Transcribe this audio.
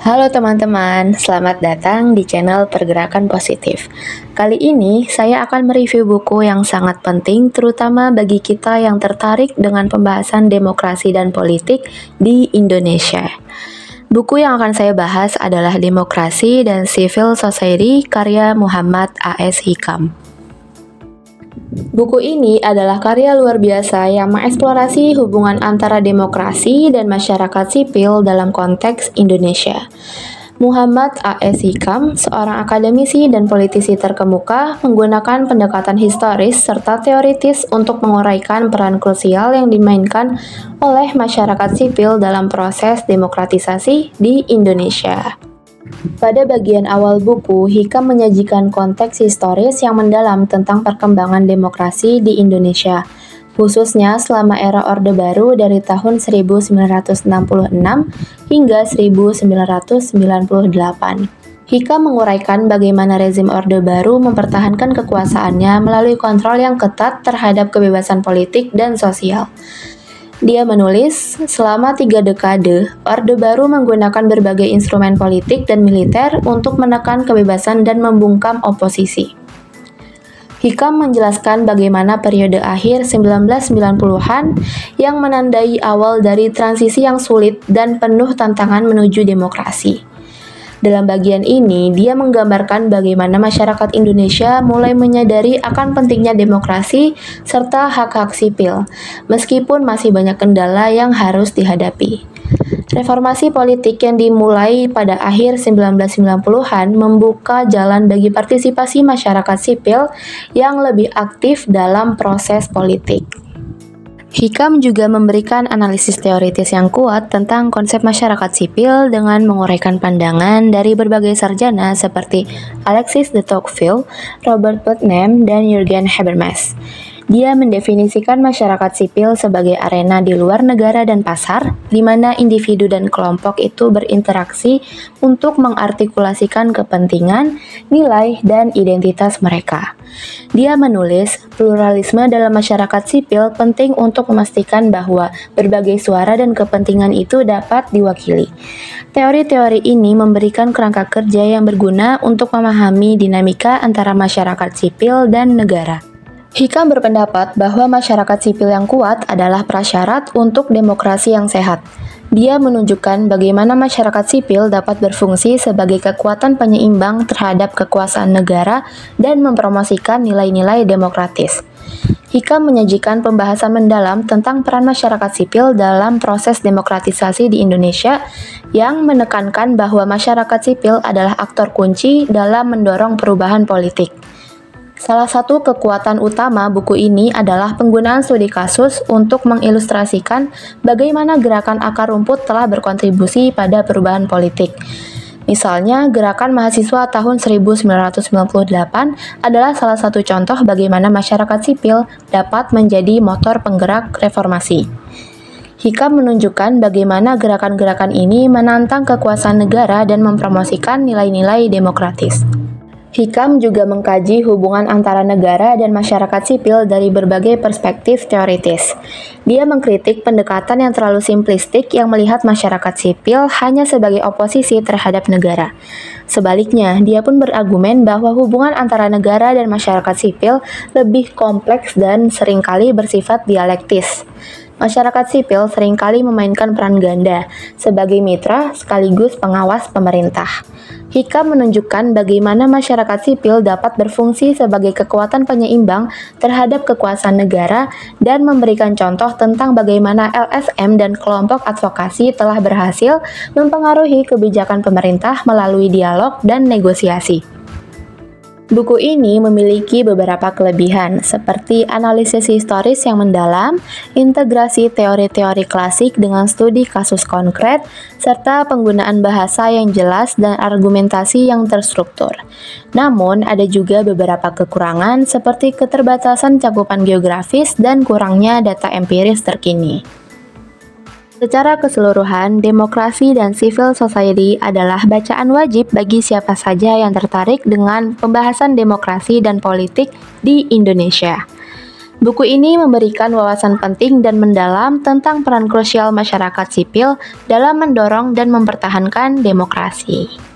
Halo teman-teman, selamat datang di channel Pergerakan Positif. Kali ini saya akan mereview buku yang sangat penting terutama bagi kita yang tertarik dengan pembahasan demokrasi dan politik di Indonesia. Buku yang akan saya bahas adalah Demokrasi dan Civil Society karya Muhammad A.S. Hikam. Buku ini adalah karya luar biasa yang mengeksplorasi hubungan antara demokrasi dan masyarakat sipil dalam konteks Indonesia. Muhammad A.S. Hikam, seorang akademisi dan politisi terkemuka, menggunakan pendekatan historis serta teoritis untuk menguraikan peran krusial yang dimainkan oleh masyarakat sipil dalam proses demokratisasi di Indonesia. Pada bagian awal buku, Hikam menyajikan konteks historis yang mendalam tentang perkembangan demokrasi di Indonesia, khususnya selama era Orde Baru dari tahun 1966 hingga 1998. Hikam menguraikan bagaimana rezim Orde Baru mempertahankan kekuasaannya melalui kontrol yang ketat terhadap kebebasan politik dan sosial. Dia menulis, selama 3 dekade, Orde Baru menggunakan berbagai instrumen politik dan militer untuk menekan kebebasan dan membungkam oposisi. Hikam menjelaskan bagaimana periode akhir 1990-an yang menandai awal dari transisi yang sulit dan penuh tantangan menuju demokrasi. Dalam bagian ini, dia menggambarkan bagaimana masyarakat Indonesia mulai menyadari akan pentingnya demokrasi serta hak-hak sipil, meskipun masih banyak kendala yang harus dihadapi. Reformasi politik yang dimulai pada akhir 1990-an membuka jalan bagi partisipasi masyarakat sipil yang lebih aktif dalam proses politik. Hikam juga memberikan analisis teoritis yang kuat tentang konsep masyarakat sipil dengan menguraikan pandangan dari berbagai sarjana seperti Alexis de Tocqueville, Robert Putnam, dan Jürgen Habermas. Dia mendefinisikan masyarakat sipil sebagai arena di luar negara dan pasar, di mana individu dan kelompok itu berinteraksi untuk mengartikulasikan kepentingan, nilai, dan identitas mereka. Dia menulis, pluralisme dalam masyarakat sipil penting untuk memastikan bahwa berbagai suara dan kepentingan itu dapat diwakili. Teori-teori ini memberikan kerangka kerja yang berguna untuk memahami dinamika antara masyarakat sipil dan negara. Hikam berpendapat bahwa masyarakat sipil yang kuat adalah prasyarat untuk demokrasi yang sehat. Dia menunjukkan bagaimana masyarakat sipil dapat berfungsi sebagai kekuatan penyeimbang terhadap kekuasaan negara dan mempromosikan nilai-nilai demokratis. Hikam menyajikan pembahasan mendalam tentang peran masyarakat sipil dalam proses demokratisasi di Indonesia yang menekankan bahwa masyarakat sipil adalah aktor kunci dalam mendorong perubahan politik. Salah satu kekuatan utama buku ini adalah penggunaan studi kasus untuk mengilustrasikan bagaimana gerakan akar rumput telah berkontribusi pada perubahan politik. Misalnya, gerakan mahasiswa tahun 1998 adalah salah satu contoh bagaimana masyarakat sipil dapat menjadi motor penggerak reformasi. Hikam menunjukkan bagaimana gerakan-gerakan ini menantang kekuasaan negara dan mempromosikan nilai-nilai demokratis. Hikam juga mengkaji hubungan antara negara dan masyarakat sipil dari berbagai perspektif teoritis. Dia mengkritik pendekatan yang terlalu simplistik yang melihat masyarakat sipil hanya sebagai oposisi terhadap negara. Sebaliknya, dia pun berargumen bahwa hubungan antara negara dan masyarakat sipil lebih kompleks dan seringkali bersifat dialektis. Masyarakat sipil seringkali memainkan peran ganda sebagai mitra sekaligus pengawas pemerintah. Hikam menunjukkan bagaimana masyarakat sipil dapat berfungsi sebagai kekuatan penyeimbang terhadap kekuasaan negara dan memberikan contoh tentang bagaimana LSM dan kelompok advokasi telah berhasil mempengaruhi kebijakan pemerintah melalui dialog dan negosiasi. Buku ini memiliki beberapa kelebihan, seperti analisis historis yang mendalam, integrasi teori-teori klasik dengan studi kasus konkret, serta penggunaan bahasa yang jelas dan argumentasi yang terstruktur. Namun, ada juga beberapa kekurangan seperti keterbatasan cakupan geografis dan kurangnya data empiris terkini. Secara keseluruhan, Demokrasi dan Civil Society adalah bacaan wajib bagi siapa saja yang tertarik dengan pembahasan demokrasi dan politik di Indonesia. Buku ini memberikan wawasan penting dan mendalam tentang peran krusial masyarakat sipil dalam mendorong dan mempertahankan demokrasi.